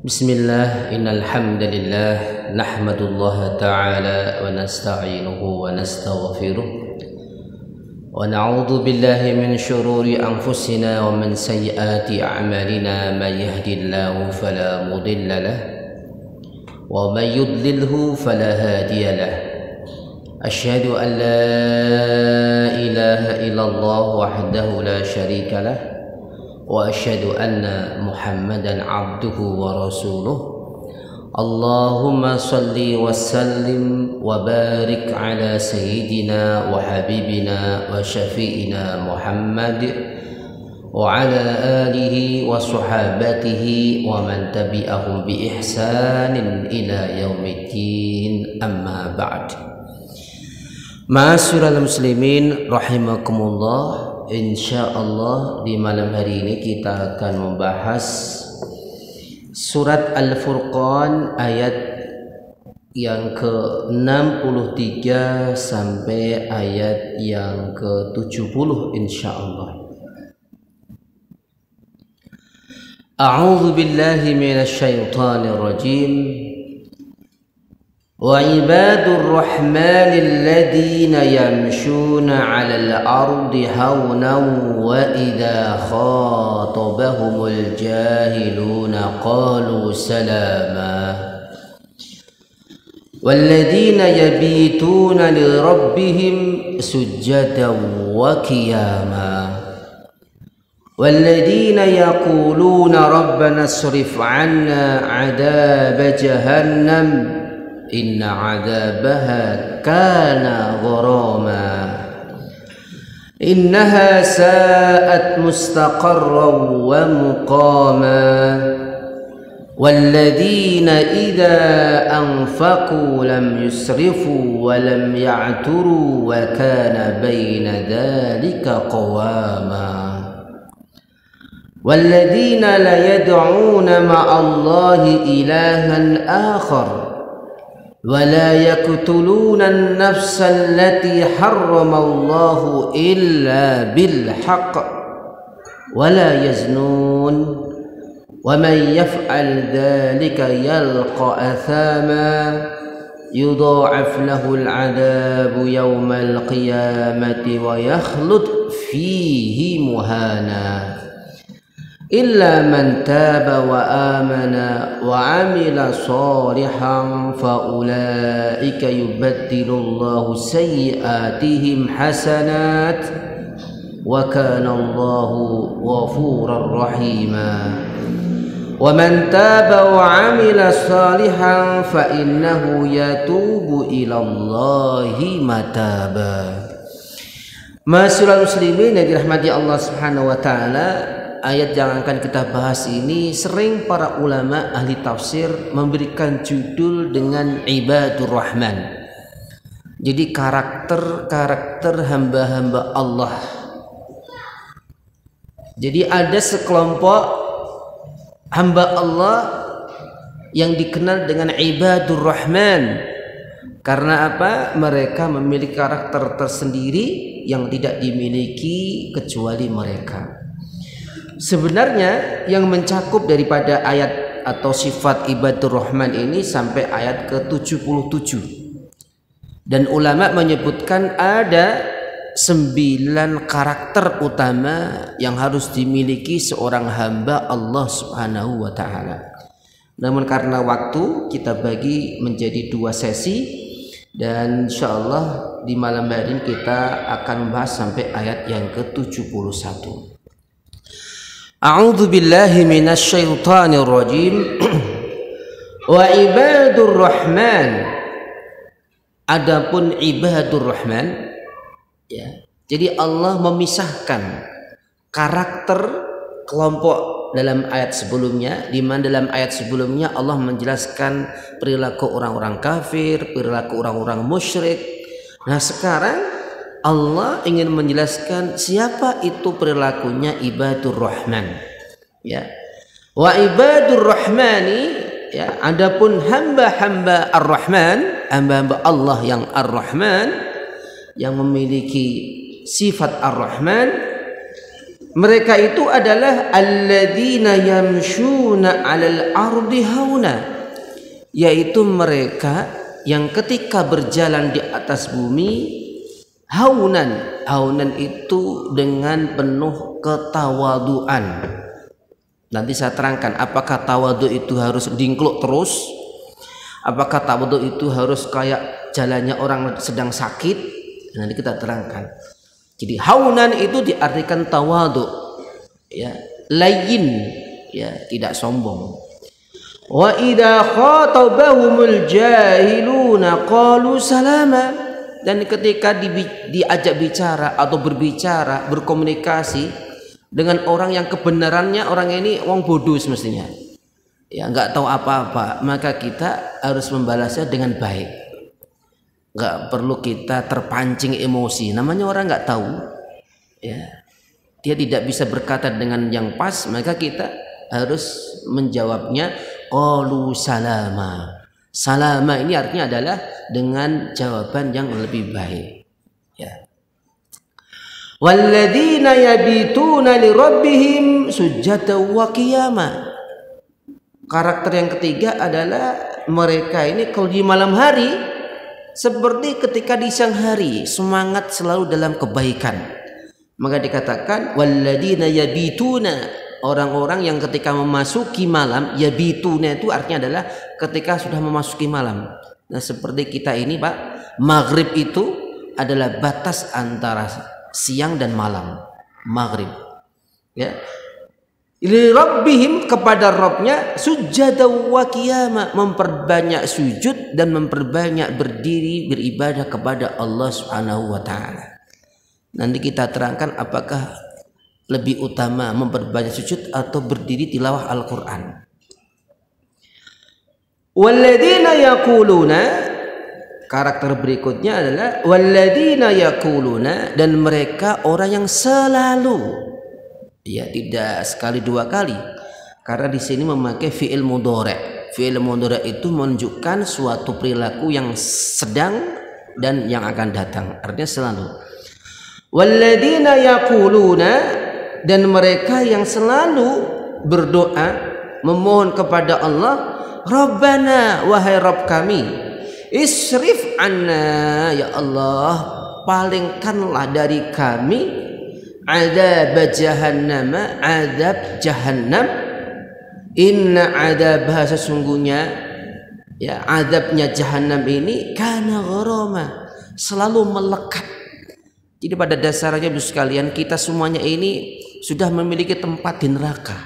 Bismillah, innal hamdalillah nahmadullah ta'ala wa nasta'inuhu wa nastaghfiruh wa na'udzu billahi min syururi anfusina wa min sayyiati a'malina may yahdihillahu fala mudilla lahu wa may yudlilhu fala hadiya lahu. Asyhadu an la ilaha illallah wahdahu la syarika lahu wa asyhadu anna Muhammadan abduhu wa rasuluh. Allahumma salli wa sallim wa barik ala sayyidina wa habibina wa syafi'ina Muhammad wa ala alihi wa sahabatihi wa man tabi'ahum bi ihsanin ila yaumiddin, amma ba'd. Ma'asyiral muslimin rahimakumullah. Insyaallah di malam hari ini kita akan membahas surat Al-Furqan ayat yang ke-63 sampai ayat yang ke-70 insyaallah. A'udzu billahi minasy syaithanir rajim. وعباد الرحمن الذين يمشون على الأرض هونا وإذا خاطبهم الجاهلون قالوا سلاما والذين يبيتون لربهم سجدا وقياما والذين يقولون ربنا اصرف عنا عذاب جهنم إن عذابها كان غراما إنها ساءت مستقرا ومقاما والذين إذا أنفقوا لم يسرفوا ولم يعتروا وكان بين ذلك قواما والذين لا يدعون مع الله إلها آخر ولا يقتلون النفس التي حرم الله إلا بالحق ولا يزنون ومن يفعل ذلك يلقى أثاما يضاعف له العذاب يوم القيامة ويخلد فيه مهانا إلا من تاب وآمن وعمل صالحا فأولئك يبدل الله سيئاتهم حسنات وكان الله غفورا رحيما ومن تاب وعمل صالحا فإنه يتوب إلى الله متابا. Ma'asyiral muslimin yang dirahmati Allah Subhanahu wa taala, ayat yang akan kita bahas ini sering para ulama ahli tafsir memberikan judul dengan ibadur rahman. Jadi karakter hamba-hamba Allah. Jadi ada sekelompok hamba Allah yang dikenal dengan ibadur rahman. Karena apa? Mereka memiliki karakter tersendiri yang tidak dimiliki kecuali mereka. Sebenarnya yang mencakup daripada ayat atau sifat ibadur rahman ini sampai ayat ke-77. Dan ulama menyebutkan ada 9 karakter utama yang harus dimiliki seorang hamba Allah Subhanahu wa taala. Namun karena waktu kita bagi menjadi 2 sesi dan insyaallah di malam hari ini kita akan membahas sampai ayat yang ke-71. A'udzu billahi minasy syaithanir rajim. Wa ibadur rahman. Adapun ibadur rahman, ya. Jadi Allah memisahkan karakter kelompok dalam ayat sebelumnya, di mana dalam ayat sebelumnya Allah menjelaskan perilaku orang-orang kafir, perilaku orang-orang musyrik. Nah, sekarang Allah ingin menjelaskan siapa itu perilakunya ibadur rahman, ya. Wa ibadur rahmani, ya, adapun hamba-hamba ar-rahman, hamba-hamba Allah yang ar-rahman, yang memiliki sifat ar-rahman, Mereka itu adalah alladzina yamshuna 'alal ardi hauna, yaitu mereka yang ketika berjalan di atas bumi haunan. Haunan itu dengan penuh ketawaduan. Nanti saya terangkan apakah tawadu itu harus dingkluk terus, apakah tawadu itu harus kayak jalannya orang sedang sakit. Nanti kita terangkan. Jadi haunan itu diartikan tawadu, ya, layyin, ya, tidak sombong. Wa idza khatabahumul jahiluna qalu salama, dan ketika diajak bicara atau berbicara, berkomunikasi dengan orang yang kebenarannya orang ini wong bodoh semestinya, ya, nggak tahu apa-apa, maka kita harus membalasnya dengan baik. Nggak perlu kita terpancing emosi, namanya orang nggak tahu, ya, dia tidak bisa berkata dengan yang pas, maka kita harus menjawabnya qalu salama. Salama ini artinya adalah dengan jawaban yang lebih baik, ya. Walladzina yabituna lirabbihim sujjatan wa qiyama. Karakter yang ketiga adalah mereka ini kalau di malam hari seperti ketika di siang hari, semangat selalu dalam kebaikan. Maka dikatakan walladzina yabituna, orang-orang yang ketika memasuki malam, yabituna itu artinya adalah ketika sudah memasuki malam. Nah, seperti kita ini, Pak, maghrib itu adalah batas antara siang dan malam. Maghrib, ya. Li rabbihim, kepada Rabbnya, sujjatan wa qiyama, memperbanyak sujud dan memperbanyak berdiri beribadah kepada Allah Subhanahu wa taala. Nanti kita terangkan apakah lebih utama memperbanyak sujud atau berdiri tilawah Al-Qur'an. Walladzina yaquluna, karakter berikutnya adalah walladzina yaquluna, dan mereka orang yang selalu, ya, tidak sekali dua kali, karena di sini memakai fi'il mudhari'. Fi'il mudhari' itu menunjukkan suatu perilaku yang sedang dan yang akan datang, artinya selalu. Walladzina yaquluna, dan mereka yang selalu berdoa memohon kepada Allah, Rabbana, wahai Rabb kami, isrif anna, ya Allah, palingkanlah dari kami azab jahannam, azab jahannam, inna azabha, sesungguhnya, ya, azabnya jahannam ini kana gharama, selalu melekat. Jadi pada dasarnya Ibu sekalian, kita semuanya ini sudah memiliki tempat di neraka.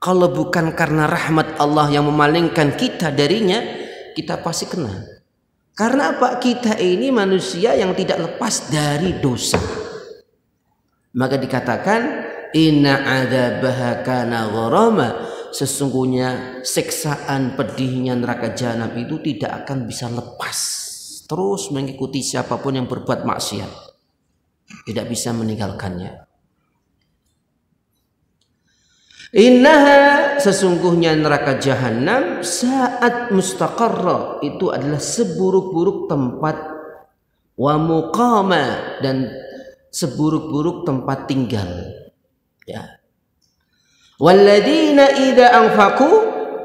Kalau bukan karena rahmat Allah yang memalingkan kita darinya, kita pasti kena. Karena apa? Kita ini manusia yang tidak lepas dari dosa. Maka dikatakan inna adzabaha kana gharama, sesungguhnya siksaan pedihnya neraka jahanam itu tidak akan bisa lepas, terus mengikuti siapapun yang berbuat maksiat, tidak bisa meninggalkannya. Innaha, sesungguhnya neraka jahanam, saat mustaqarra, itu adalah seburuk-buruk tempat, wa muqama, dan seburuk-buruk tempat tinggal, ya. Walladzina idza anfaqu,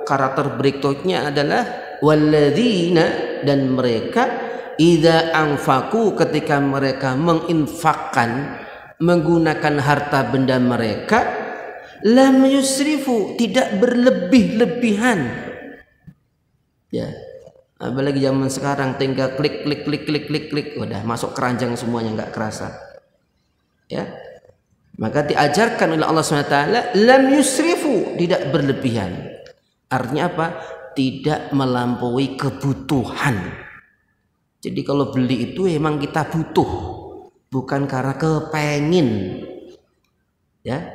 karakter berikutnya adalah walladzina, dan mereka idza anfaqu, ketika mereka menginfakkan, menggunakan harta benda mereka, lam yusrifu, tidak berlebih-lebihan, ya. Apalagi zaman sekarang tinggal klik klik klik klik klik klik, udah masuk keranjang semuanya, nggak kerasa, ya. Maka diajarkan oleh Allah SWT lam yusrifu, tidak berlebihan. Artinya apa? Tidak melampaui kebutuhan. Jadi kalau beli itu emang kita butuh, bukan karena kepengin, ya.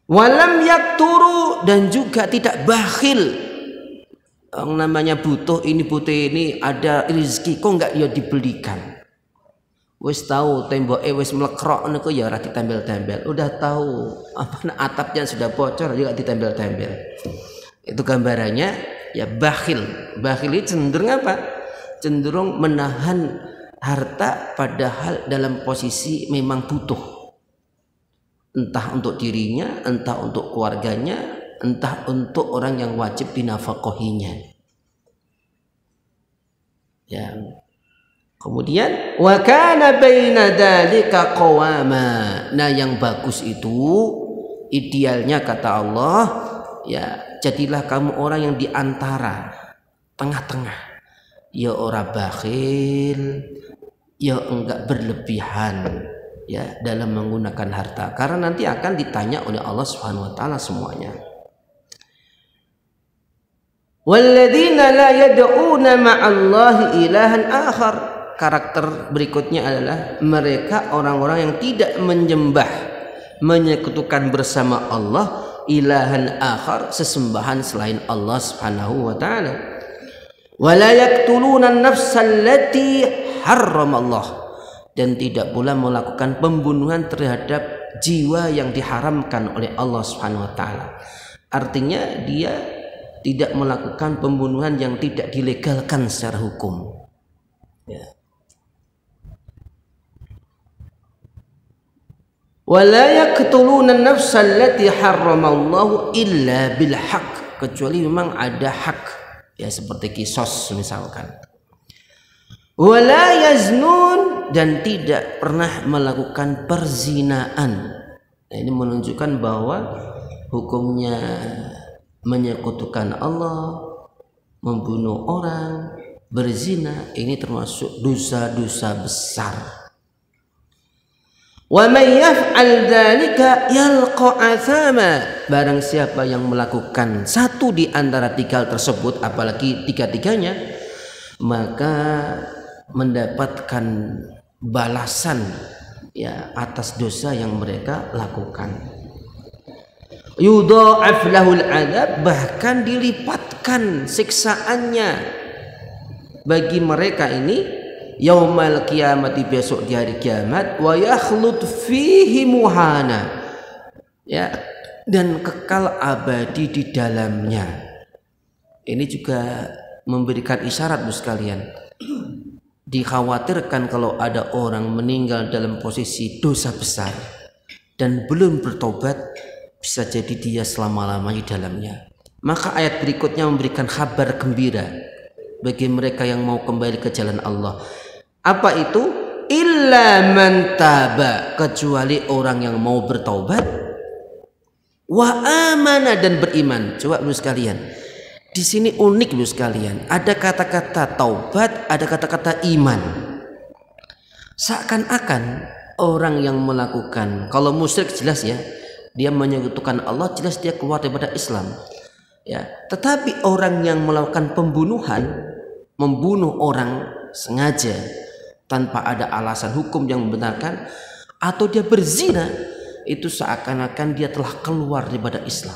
Walam yakturu, dan juga tidak bakhil. Yang namanya butuh ini, ada rezeki kok enggak ya dibelikan. Wis tahu temboke wis melekrok niku ya ora ditempel-tempel. Udah tahu apa atapnya sudah bocor juga ditempel-tempel. Itu gambarannya, ya, bakhil. Bakhil itu cenderung apa? Cenderung menahan harta padahal dalam posisi memang butuh. entah untuk dirinya, entah untuk keluarganya, entah untuk orang yang wajib dinafkahinya. Ya. Kemudian wa kana baina dzalika qawama. Nah, yang bagus itu idealnya kata Allah, ya, jadilah kamu orang yang diantara tengah-tengah. Ya ora bakhil, ya enggak berlebihan ya dalam menggunakan harta, karena nanti akan ditanya oleh Allah Subhanahu wa taala semuanya. Walladzina la yad'una ma'allahi ilahan akhar. Karakter berikutnya adalah mereka orang-orang yang tidak menyembah, menyekutukan bersama Allah ilahan akhar, sesembahan selain Allah Subhanahu wa taala. Wala yaqtuluna an-nafsa allati harramallah, dan tidak pula melakukan pembunuhan terhadap jiwa yang diharamkan oleh Allah Subhanahu wa taala. Artinya dia tidak melakukan pembunuhan yang tidak dilegalkan secara hukum. Ya. Wala yaqtuluna an-nafsa allati harramallahu illa bil haqq, kecuali memang ada hak. Ya, seperti kisos misalkan. Wala yaznun, dan tidak pernah melakukan perzinaan. Nah, ini menunjukkan bahwa hukumnya menyekutukan Allah, membunuh orang, berzina, ini termasuk dosa-dosa besar. Wa may yaf'al dzalika yalqa athama. Barang siapa yang melakukan satu di antara tiga hal tersebut, apalagi tiga-tiganya, maka mendapatkan balasan ya atas dosa yang mereka lakukan. Yudha'af lahul adzab, bahkan dilipatkan siksaannya bagi mereka ini yaumal qiyamati, besok di hari kiamat, wa yakhlud fihi muhana, ya, dan kekal abadi di dalamnya. Ini juga memberikan isyarat Bu sekalian. Dikhawatirkan kalau ada orang meninggal dalam posisi dosa besar dan belum bertobat, bisa jadi dia selama-lamanya di dalamnya. Maka ayat berikutnya memberikan kabar gembira bagi mereka yang mau kembali ke jalan Allah. Apa itu? Illa man taba, kecuali orang yang mau bertaubat, wa amana, dan beriman. Coba Bu sekalian, di sini unik Bu sekalian, ada kata-kata taubat, ada kata-kata iman. Seakan-akan orang yang melakukan, kalau musyrik jelas ya, dia menyekutukan Allah, jelas dia keluar daripada Islam. Ya, tetapi orang yang melakukan pembunuhan, membunuh orang sengaja tanpa ada alasan hukum yang membenarkan, atau dia berzina, itu seakan-akan dia telah keluar daripada Islam.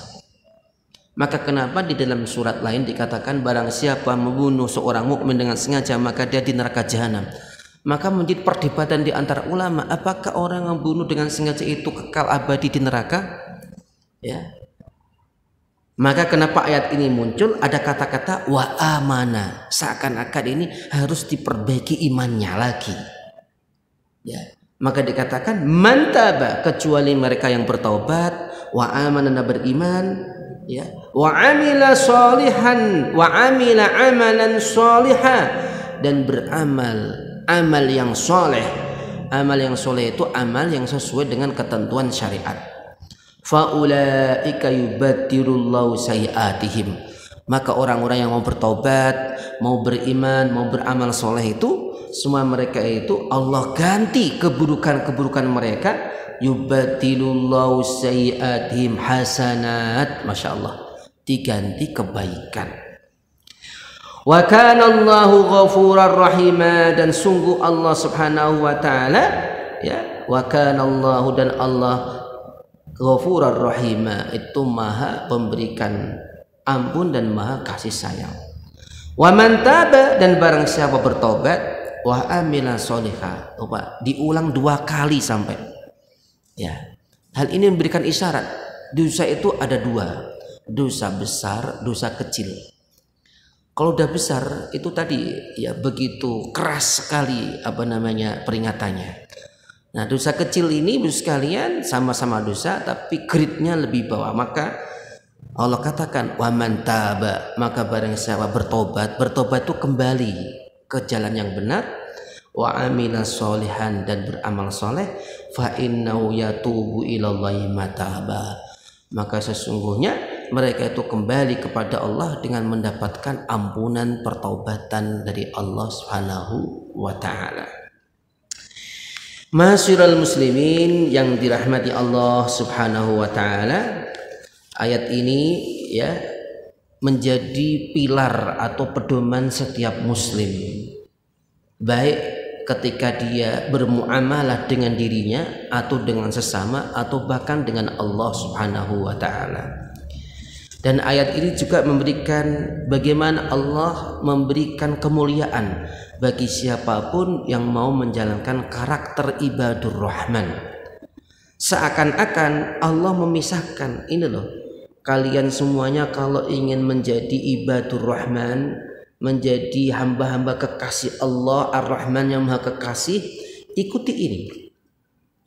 Maka kenapa di dalam surat lain dikatakan barang siapa membunuh seorang mukmin dengan sengaja maka dia di neraka jahanam. Maka menjadi perdebatan di antara ulama, apakah orang yang membunuh dengan sengaja itu kekal abadi di neraka? Ya. Maka kenapa ayat ini muncul ada kata-kata wa amana, seakan-akan ini harus diperbaiki imannya lagi. Ya, maka dikatakan mantaba, kecuali mereka yang bertaubat, wa amana, beriman, ya, wa amila sholihan, wa amila amalan sholiha, dan beramal amal yang soleh. Amal yang soleh itu amal yang sesuai dengan ketentuan syariat. Faulaika yubaddirullahu sayiatihim, maka orang-orang yang mau bertobat, mau beriman, mau beramal soleh itu, semua mereka itu Allah ganti keburukan-keburukan mereka, yubaddilullahu sayiatihim hasanat, masya Allah, diganti kebaikan. Wa kana Allahu ghafurar rahima, dan sungguh Allah Subhanahu wa taala, ya, wa kana Allahu, dan Allah Ghafurar rahima, itu maha pemberikan ampun dan maha kasih sayang. Wa man taba, dan barang siapa bertobat, wa amila sholiha, diulang 2 kali sampai. Ya, hal ini memberikan isyarat dosa itu ada 2, dosa besar, dosa kecil. Kalau udah besar itu tadi ya begitu keras sekali peringatannya. Nah, dosa kecil ini sekalian sama-sama dosa tapi grade-nya lebih bawah. Maka Allah katakan wa man taba, maka barang siapa bertobat itu kembali ke jalan yang benar, wa amila sholihan, dan beramal soleh, fa innahu yatubu ilallahi mataba, maka sesungguhnya mereka itu kembali kepada Allah dengan mendapatkan ampunan pertaubatan dari Allah Subhanahu wa taala. Masyiral muslimin yang dirahmati Allah Subhanahu wa taala, ayat ini ya menjadi pilar atau pedoman setiap muslim, baik ketika dia bermuamalah dengan dirinya atau dengan sesama atau bahkan dengan Allah Subhanahu wa taala. Dan ayat ini juga memberikan bagaimana Allah memberikan kemuliaan bagi siapapun yang mau menjalankan karakter ibadur rahman. Seakan-akan Allah memisahkan, ini loh, kalian semuanya kalau ingin menjadi ibadur rahman, menjadi hamba-hamba kekasih Allah Ar-Rahman yang Maha Kekasih, ikuti ini.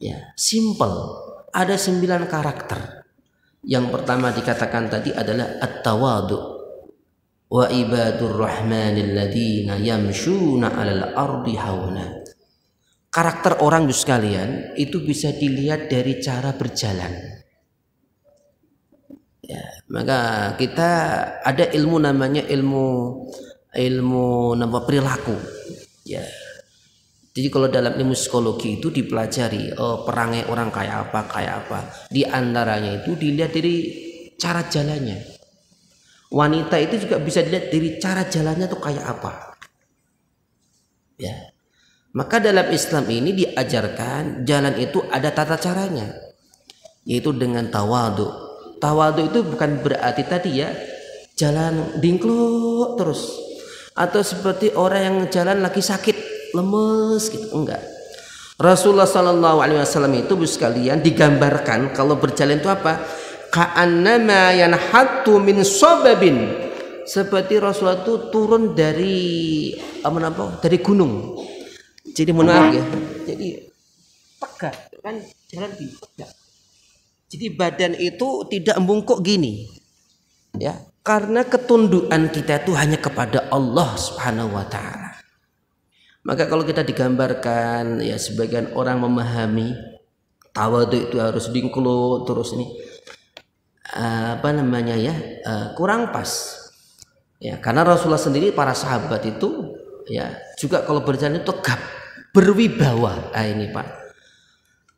Ya, simple. Ada 9 karakter. Yang pertama dikatakan tadi adalah at-tawadu. Wa ibadur rahmanil ladzina yamshuna 'alal ardi hauna. Karakter orang sekalian itu bisa dilihat dari cara berjalan. Ya, maka kita ada ilmu namanya ilmu perilaku. Ya. Jadi kalau dalam ilmu psikologi itu dipelajari perangai orang kayak apa. Di antaranya itu dilihat dari cara jalannya. Wanita itu juga bisa dilihat dari cara jalannya tuh kayak apa. Ya. Maka dalam Islam ini diajarkan jalan itu ada tata caranya, yaitu dengan tawadu. Tawadu itu bukan berarti tadi ya jalan dingkluk terus, atau seperti orang yang jalan lagi sakit lemes gitu, enggak. Rasulullah Shallallahu Alaihi Wasallam itu sekalian digambarkan kalau berjalan itu apa? Ka'annama yanhattu min sababin, seperti Rasulullah itu turun dari dari gunung. Jadi menarik ya. Jadi tegak kan, jalan tegak. Jadi badan itu tidak membungkuk gini. Ya, karena ketundukan kita itu hanya kepada Allah Subhanahu wa taala. Maka kalau kita digambarkan ya sebagian orang memahami tawadu itu harus dingkluk terus ini kurang pas. Ya, karena Rasulullah sendiri para sahabat itu ya juga kalau berjalan itu tegap, berwibawa. Ini Pak.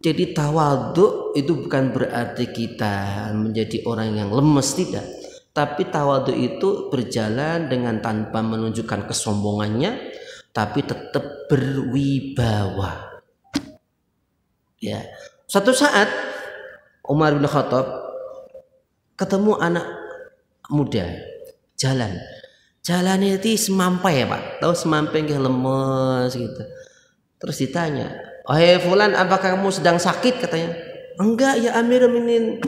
Jadi tawadu itu bukan berarti kita menjadi orang yang lemes, tidak. Tapi tawadu itu berjalan dengan tanpa menunjukkan kesombongannya, tapi tetap berwibawa. Ya. Suatu saat Umar bin Khattab ketemu anak muda jalannya itu semampai ya Pak. Tahu semampai nggih, lemes gitu. Terus ditanya, "Wahai fulan, apakah kamu sedang sakit?" katanya. "Enggak ya Amirul Mukminin."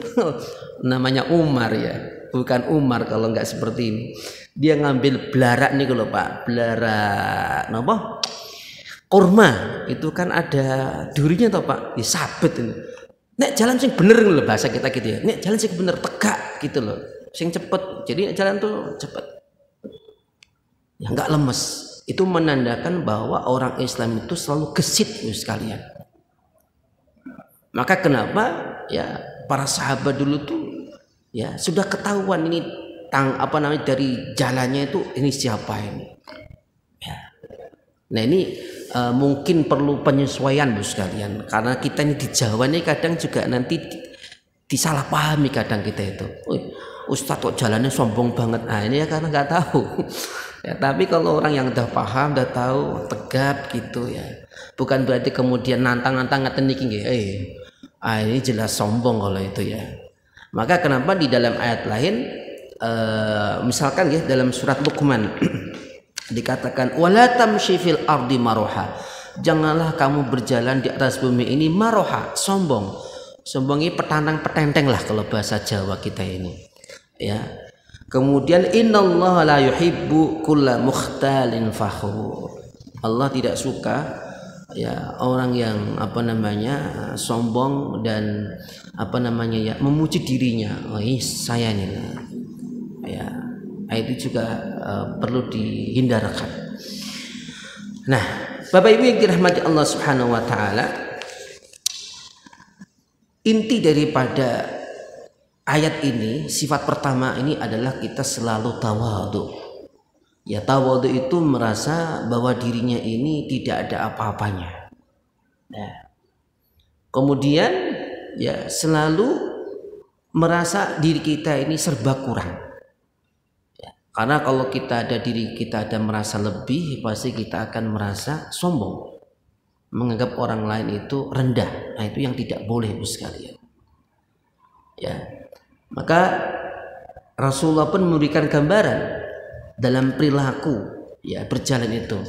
Namanya Umar ya, bukan Umar kalau enggak seperti ini. Dia ngambil belarak nih kalau Pak, belarak napa? Kurma itu kan ada durinya toh Pak, disabet ini. Nek jalan sing bener lho bahasa kita gitu ya. Nek jalan sing bener tegak gitu loh. Sing cepet. Jadi jalan tuh cepet. Ya enggak lemes. Itu menandakan bahwa orang Islam itu selalu gesit sekalian. Maka kenapa ya para sahabat dulu tuh ya sudah ketahuan ini dari jalannya itu ini siapa ini. Ya. Nah ini mungkin perlu penyesuaian Bu sekalian, karena kita ini di Jawa ini kadang juga nanti disalahpahami kadang kita itu. Ustadz kok jalannya sombong banget. Nah ini ya karena nggak tahu. Ya, tapi kalau orang yang udah paham, udah tahu, tegap gitu ya. Bukan berarti kemudian nantang-nantang ngaten niki nggih. Ini jelas sombong kalau itu ya. Maka kenapa di dalam ayat lain misalkan ya dalam surat Luqman dikatakan wala tamshi fil ardi maroha, janganlah kamu berjalan di atas bumi ini maroha, sombong. Sombong ini petantang-petenteng lah kalau bahasa Jawa kita ini ya. Kemudian innallaha la yuhibbu kulla mukhtalin fakhur, Allah tidak suka ya orang yang sombong dan ya memuji dirinya. Oh, saya nih ya, itu juga perlu dihindarkan. Nah, Bapak Ibu yang dirahmati Allah Subhanahu wa taala, inti daripada ayat ini, sifat pertama ini adalah kita selalu tawadhu. Ya, tawadhu itu merasa bahwa dirinya ini tidak ada apa-apanya. Nah, kemudian ya selalu merasa diri kita ini serba kurang. Ya, karena kalau kita ada diri kita ada merasa lebih, pasti kita akan merasa sombong, menganggap orang lain itu rendah. Nah, itu yang tidak boleh, Ibu sekalian. Ya, maka Rasulullah pun memberikan gambaran dalam perilaku ya berjalan itu.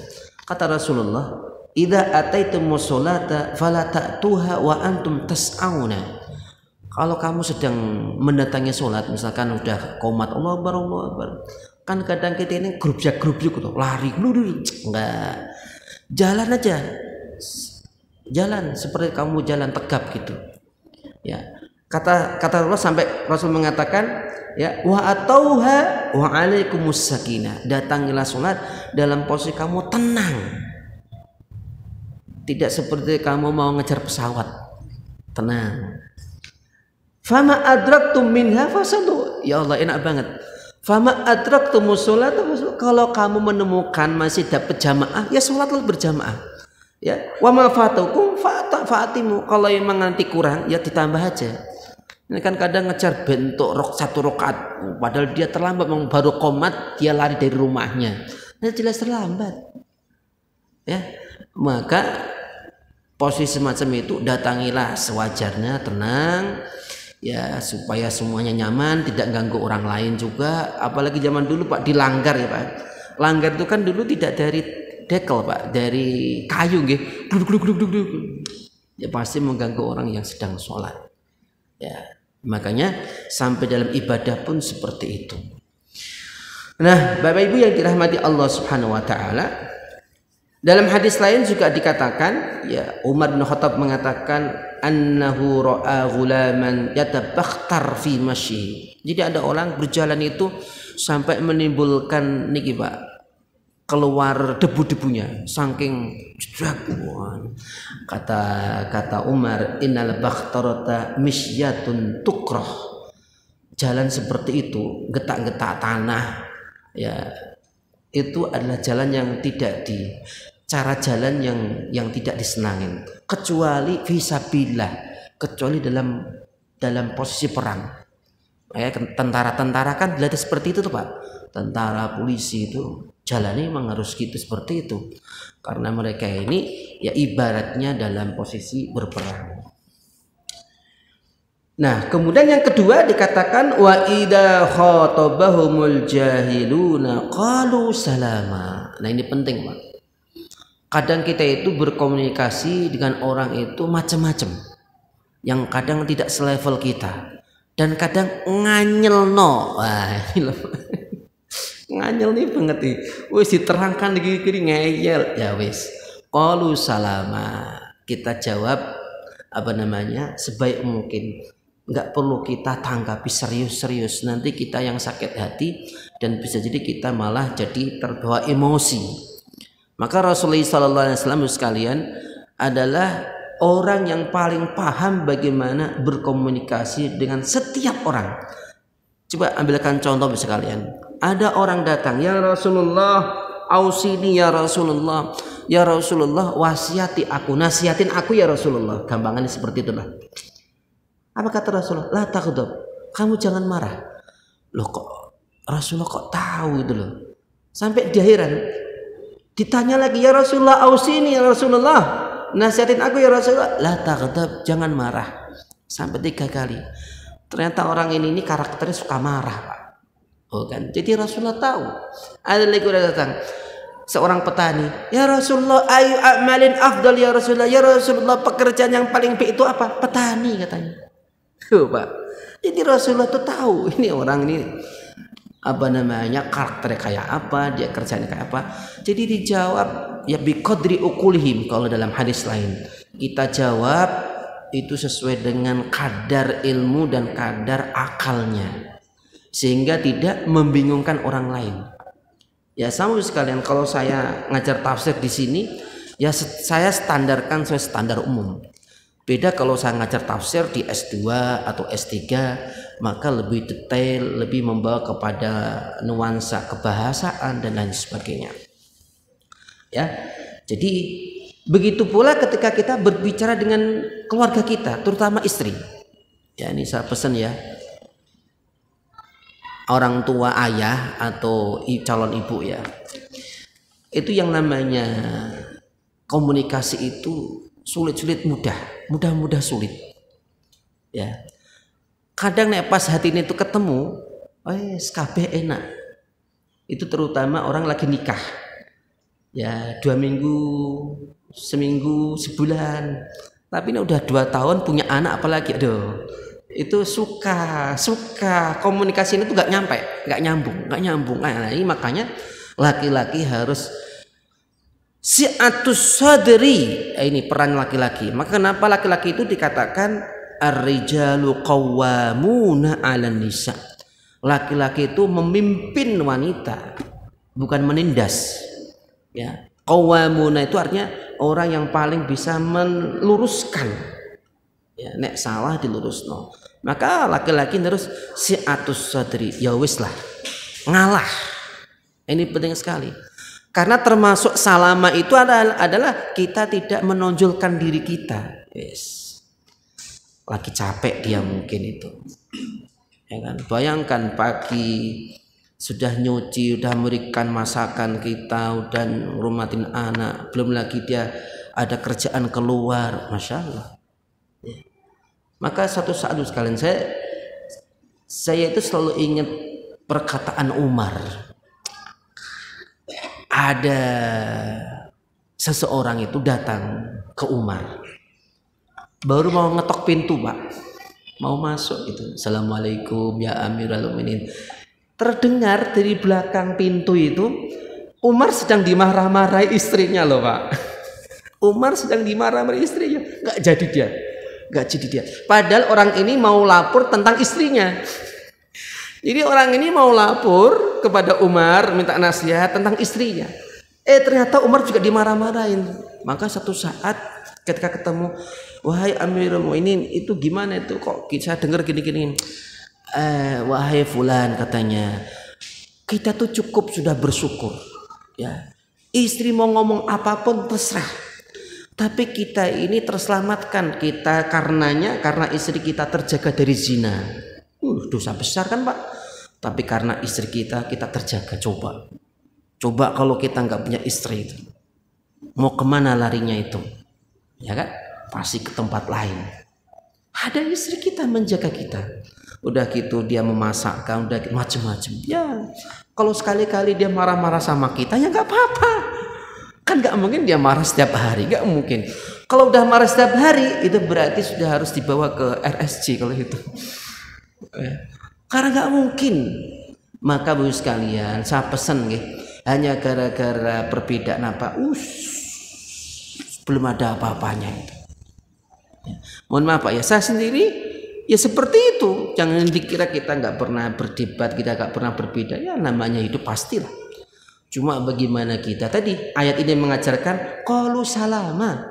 Kata Rasulullah, "Idza ataitumus sholata fala ta'tuha wa antum tas'auna." Kalau kamu sedang mendatangi sholat, misalkan udah qomat Allahu Akbar, Allahu Akbar, kan kadang kita ini grup-grup gitu, lari, enggak. Jalan aja. Jalan seperti kamu jalan tegap gitu. Ya. Kata Allah sampai Rasul mengatakan, ya, wa atauha wa alaikumus sakinah. Datangilah salat dalam posisi kamu tenang. Tidak seperti kamu mau ngejar pesawat. Tenang. Fama adraktum minha fasallu. Ya Allah, enak banget. Fama adraktumus salat, kalau kamu menemukan masih dapat jamaah, ya salatlah berjamaah. Ya, wa ma fatakum fa'atimu. Kalau memang nanti kurang, ya ditambah aja. Ini kan kadang ngejar bentuk satu rakaat, padahal dia terlambat, baru qomat dia lari dari rumahnya. Nah, jelas terlambat. Ya, maka posisi semacam itu datangilah sewajarnya, tenang, ya supaya semuanya nyaman, tidak ganggu orang lain juga. Apalagi zaman dulu Pak dilanggar ya Pak. Langgar itu kan dulu tidak dari dekel Pak, dari kayu nggih. Duduk. Ya pasti mengganggu orang yang sedang sholat. Ya, makanya sampai dalam ibadah pun seperti itu. Nah, Bapak Ibu yang dirahmati Allah Subhanahu wa taala, dalam hadis lain juga dikatakan, ya Umar bin Khattab mengatakan annahu ra'a ghulaman yatabakhtar fi masyi. Jadi ada orang berjalan itu sampai menimbulkan niki Pak, keluar debu-debunya saking jagoan. Kata Umar, innal bakhtarata misyatun tukrah. Jalan seperti itu, getak-getak tanah, ya itu adalah jalan yang tidak cara jalan yang tidak disenangin, kecuali fisabilillah, kecuali dalam posisi perang. Ya, tentara-tentara kan dilatih seperti itu tuh Pak. Tentara, polisi itu jalannya memang harus gitu, seperti itu, karena mereka ini ya ibaratnya dalam posisi berperang. Nah, kemudian yang kedua dikatakan wa idza khatabahumul jahiluna qalu salama. Nah, ini penting Pak. Kadang kita itu berkomunikasi dengan orang itu macam-macam, yang kadang tidak selevel kita, dan kadang nganyelno. Wah, ini loh. Nganyel nih banget nih. Wis diterangkan gini ngeyel. Ya wis. Qalu salama. Kita jawab sebaik mungkin. Enggak perlu kita tanggapi serius-serius. Nanti kita yang sakit hati dan bisa jadi kita malah jadi terbawa emosi. Maka Rasulullah SAW sekalian adalah orang yang paling paham bagaimana berkomunikasi dengan setiap orang. Coba ambilkan contoh sekalian. Ada orang datang, ya Rasulullah, ausini ya Rasulullah, ya Rasulullah, wasiati aku, nasihatin aku ya Rasulullah. Gampangannya seperti itulah. Apa kata Rasulullah? La taghdab, kamu jangan marah. Loh kok Rasulullah kok tahu itu loh? Sampai dia heran. Ditanya lagi, ya Rasulullah, ausini ya Rasulullah, nasihatin aku ya Rasulullah. La taghdab, jangan marah. Sampai 3 kali. Ternyata orang ini karakternya suka marah Pak. Oh kan, jadi Rasulullah tahu. Ada lagi udah datang seorang petani, ya Rasulullah, ayu amalin afdal ya Rasulullah, pekerjaan yang paling baik itu apa? Petani katanya. Tuh Pak. Jadi Rasulullah tuh tahu ini orang ini apa namanya, karakternya kayak apa, dia kerjanya kayak apa. Jadi dijawab ya biqadri uqulihim, kalau dalam hadis lain kita jawab itu sesuai dengan kadar ilmu dan kadar akalnya, sehingga tidak membingungkan orang lain. Ya sama sekalian, kalau saya ngajar tafsir di sini ya saya standarkan sesuai standar umum. Beda kalau saya ngajar tafsir di S2 atau S3, maka lebih detail, lebih membawa kepada nuansa kebahasaan dan lain sebagainya. Ya, jadi begitu pula ketika kita berbicara dengan keluarga kita, terutama istri. Ya, ini saya pesan ya, orang tua ayah atau calon ibu ya, itu yang namanya komunikasi itu sulit-sulit mudah sulit. Ya. Kadang nek pas hati ini tuh ketemu, kabeh enak. Itu terutama orang lagi nikah. Ya, 2 minggu, seminggu, sebulan. Tapi ini udah 2 tahun punya anak apalagi, aduh. Itu suka komunikasi ini tuh nggak nyambung. Nah, ini makanya laki-laki harus si'atus sadri, ini peran laki-laki. Maka kenapa laki-laki itu dikatakan ar-rijalu qawwamuna 'alan nisa. Laki-laki itu memimpin wanita, bukan menindas. Ya, qawwamuna itu artinya orang yang paling bisa meluruskan. Ya, nek salah dilurusno. Maka laki-laki terus si'atus sadri, ya wis lah, ngalah. Ini penting sekali. Karena termasuk salama itu adalah kita tidak menonjolkan diri kita. Yes. Lagi capek dia mungkin itu. Ya kan? Bayangkan pagi sudah nyuci, sudah memberikan masakan kita, udah ngurumatin anak, belum lagi dia ada kerjaan keluar, masya Allah. Ya. Maka satu saat sekalian saya itu selalu ingat perkataan Umar. Ada seseorang itu datang ke Umar, baru mau ngetok pintu pak, mau masuk gitu. Assalamualaikum ya Amirul Mukminin. Terdengar dari belakang pintu itu Umar sedang dimarah-marahi istrinya loh pak. Umar sedang dimarah-marahi istrinya, nggak jadi dia. Padahal orang ini mau lapor tentang istrinya. Jadi orang ini mau lapor kepada Umar minta nasihat tentang istrinya. Ternyata Umar juga dimarah-marahin. Maka satu saat ketika ketemu, wahai Amirul Mukminin, itu gimana itu kok saya dengar gini-gini. Wahai fulan, katanya, kita tuh cukup sudah bersyukur. Ya, istri mau ngomong apapun terserah. Tapi kita ini terselamatkan, karena istri kita terjaga dari zina. Dosa besar kan pak. Tapi karena istri kita terjaga. Coba kalau kita nggak punya istri itu, mau kemana larinya itu? Ya kan? Pasti ke tempat lain. Ada istri kita menjaga kita. Udah gitu dia memasakkan, udah macem-macem. Ya, kalau sekali-kali dia marah-marah sama kita ya nggak apa-apa. Kan nggak mungkin dia marah setiap hari, nggak mungkin. Kalau udah marah setiap hari itu berarti sudah harus dibawa ke RSC kalau itu. Karena nggak mungkin. Maka bu sekalian, saya pesan hanya gara-gara perbedaan apa, belum ada apa-apanya itu. Ya. Mohon maaf pak ya, saya sendiri ya seperti itu. Jangan dikira kita nggak pernah berdebat, kita nggak pernah berbeda. Ya namanya hidup pastilah. Cuma bagaimana kita tadi ayat ini mengajarkan qalu salama.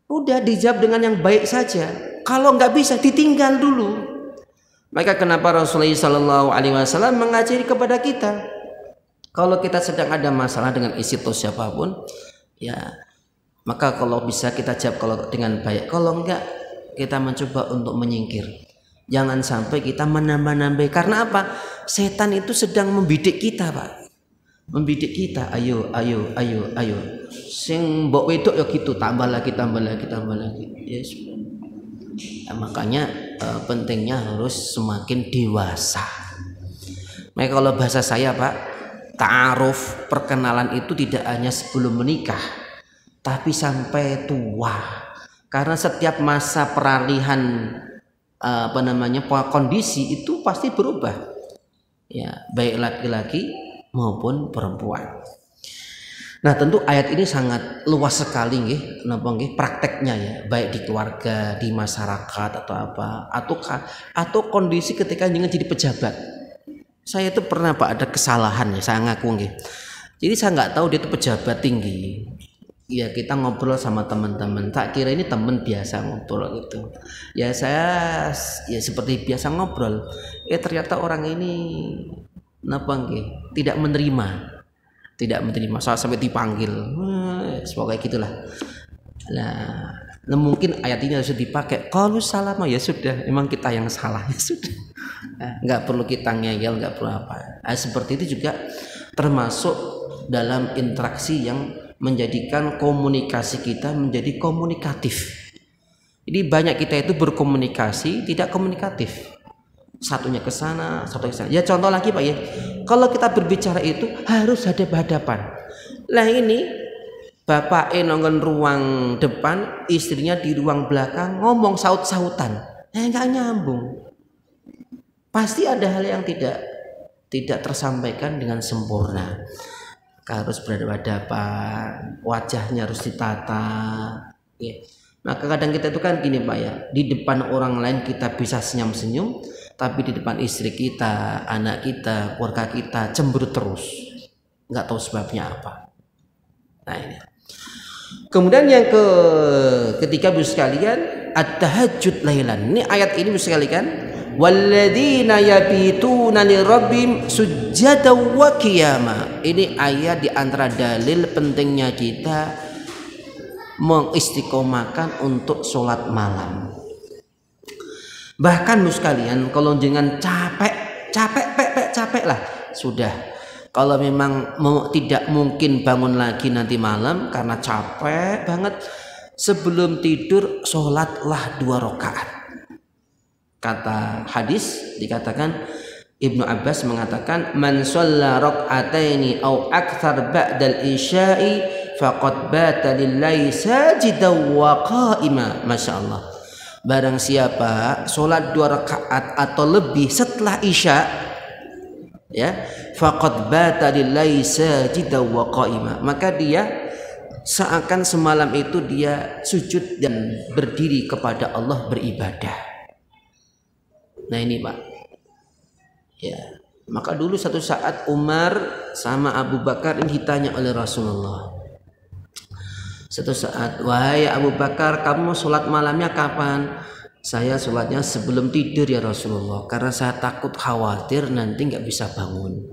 Udah dijawab dengan yang baik saja. Kalau nggak bisa ditinggal dulu. Maka kenapa Rasulullah SAW mengajari kepada kita, kalau kita sedang ada masalah dengan istri atau siapapun, ya maka kalau bisa kita jawab kalau dengan baik. Kalau enggak, kita mencoba untuk menyingkir. Jangan sampai kita menambah-nambah. Karena apa? Setan itu sedang membidik kita pak. Membidik kita, ayo. Sing mbok wedok ya gitu, tambah lagi. Yes. Nah, makanya pentingnya harus semakin dewasa. Maka kalau bahasa saya pak, ta'aruf, perkenalan itu tidak hanya sebelum menikah, tapi sampai tua. Karena setiap masa peralihan kondisi itu pasti berubah. Ya, baik laki-laki maupun perempuan. Nah, tentu ayat ini sangat luas sekali nggih, napa nggih prakteknya ya, baik di keluarga, di masyarakat atau apa, atau kondisi ketika jangan jadi pejabat. Saya itu pernah Pak ada kesalahan ya, saya ngaku nggih. Jadi saya nggak tahu dia itu pejabat tinggi. Ya kita ngobrol sama teman-teman, tak kira ini teman biasa ngobrol gitu. Ya saya ya seperti biasa ngobrol. Ternyata orang ini napa nggih, tidak menerima soal sampai dipanggil. Semoga gitulah. Nah, mungkin ayat ini harus dipakai. Kalau salah ya sudah, memang kita yang salah ya sudah. Nggak perlu kita ngeyel, nggak perlu apa. Seperti itu juga termasuk dalam interaksi yang menjadikan komunikasi kita menjadi komunikatif. Jadi banyak kita itu berkomunikasi tidak komunikatif. Satunya ke sana, satunya ke sana. Ya contoh lagi Pak ya. Kalau kita berbicara itu harus hadap-hadapan. Lah ini bapak nonggon ruang depan, istrinya di ruang belakang ngomong saut-sautan. Enggak nyambung. Pasti ada hal yang tidak tersampaikan dengan sempurna. Harus berhadapan, wajahnya harus ditata. Ya. Nah kadang kita itu kan gini Pak ya, di depan orang lain kita bisa senyum-senyum, tapi di depan istri kita, anak kita, keluarga kita cemberut terus, nggak tahu sebabnya apa. Nah ini. Kemudian yang ketiga Bu sekalian, at-tahajjud lailan. Ini ayat ini Bu sekalian. Walladzina yabituna lirabbihim sujjadan wa qiyama. Ini ayat di antara dalil pentingnya kita mengistiqomahkan untuk sholat malam. Bahkan Bu sekalian, kalau jangan capek lah sudah. Kalau memang tidak mungkin bangun lagi nanti malam karena capek banget, sebelum tidur sholatlah 2 rakaat. Kata hadis dikatakan Ibnu Abbas mengatakan man shalla rak'ataini aw akthar ba'dal isya'i faqad bata lillahi sajidan wa qa'ima. Masyaallah. Barang siapa salat 2 rakaat atau lebih setelah isya ya faqad bata lillahi sajidan wa qa'ima, maka dia seakan semalam itu dia sujud dan berdiri kepada Allah beribadah. Nah ini Pak ya, maka dulu satu saat Umar sama Abu Bakar ini ditanya oleh Rasulullah. Satu saat, wahai Abu Bakar, kamu sholat malamnya kapan? Saya sholatnya sebelum tidur ya Rasulullah, karena saya takut khawatir nanti nggak bisa bangun.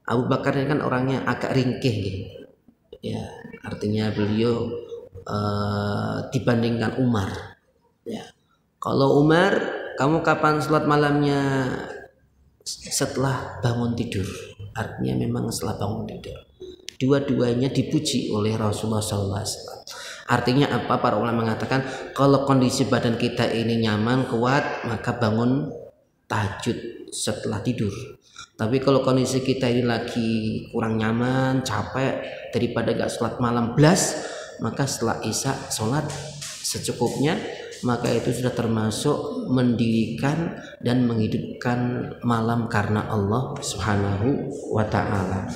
Abu Bakar ini kan orangnya agak ringkih ya, artinya beliau dibandingkan Umar ya. Kalau Umar, kamu kapan sholat malamnya? Setelah bangun tidur. Artinya memang setelah bangun tidur. Dua-duanya dipuji oleh Rasulullah SAW. Artinya apa? Para ulama mengatakan kalau kondisi badan kita ini nyaman, kuat, maka bangun tahajud setelah tidur. Tapi kalau kondisi kita ini lagi kurang nyaman, capek, daripada gak sholat malam blas, maka setelah isya sholat secukupnya, maka itu sudah termasuk mendirikan dan menghidupkan malam karena Allah Subhanahu wa ta'ala.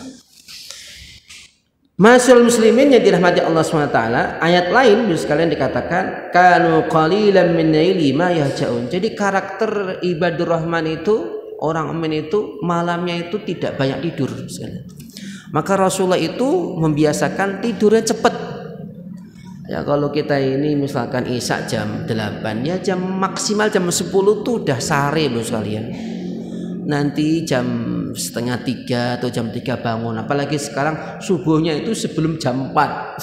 Masyaallah muslimin yang dirahmati Allah Subhanahu wa ta'ala, ayat lain bisa sekalian dikatakan kanu qalilan min laili ma yahjaun. Jadi karakter ibadur rahman itu, orang mukmin itu malamnya itu tidak banyak tidur sekalian. Maka Rasulullah itu membiasakan tidurnya cepat. Ya kalau kita ini misalkan isya jam 8 ya jam maksimal jam 10 tuh udah sare Bos sekalian. Nanti jam 2:30 atau jam 3 bangun. Apalagi sekarang subuhnya itu sebelum jam 4.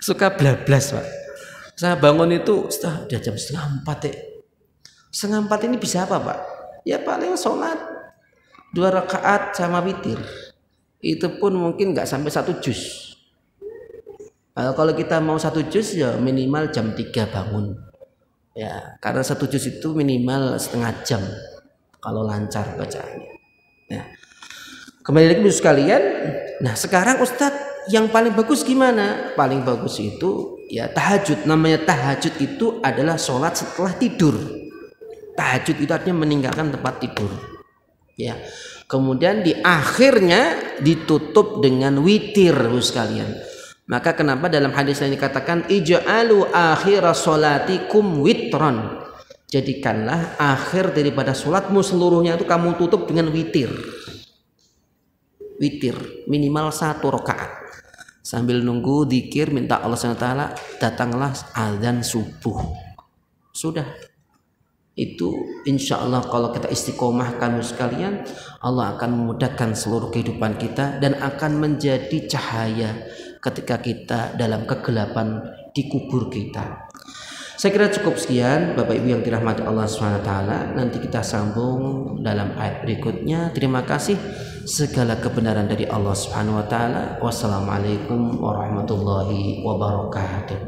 Suka blablas Pak. Saya bangun itu udah jam 3:30 ya. 3:30 ini bisa apa Pak? Ya paling sholat 2 rakaat sama witir. Itu pun mungkin nggak sampai 1 juz. Kalau kita mau 1 juz ya minimal jam 3 bangun ya, karena 1 juz itu minimal setengah jam kalau lancar bacaannya. Nah, kembali lagi sekalian. Nah sekarang Ustadz yang paling bagus gimana? Paling bagus itu ya tahajud. Namanya tahajud itu adalah sholat setelah tidur. Tahajud itu artinya meninggalkan tempat tidur ya. Kemudian di akhirnya ditutup dengan witir, sekalian. Maka kenapa dalam hadis ini dikatakan ij'alu akhir salatikum witron. Jadikanlah akhir daripada salatmu seluruhnya itu kamu tutup dengan witir. Witir minimal 1 rakaat. Sambil nunggu zikir minta Allah SWT, datanglah azan subuh. Sudah. Itu insya Allah kalau kita istiqomahkan sekalian, Allah akan memudahkan seluruh kehidupan kita dan akan menjadi cahaya ketika kita dalam kegelapan di kubur kita. Saya kira cukup sekian Bapak Ibu yang dirahmati Allah SWT. Nanti kita sambung dalam ayat berikutnya. Terima kasih. Segala kebenaran dari Allah SWT. Wassalamualaikum warahmatullahi wabarakatuh.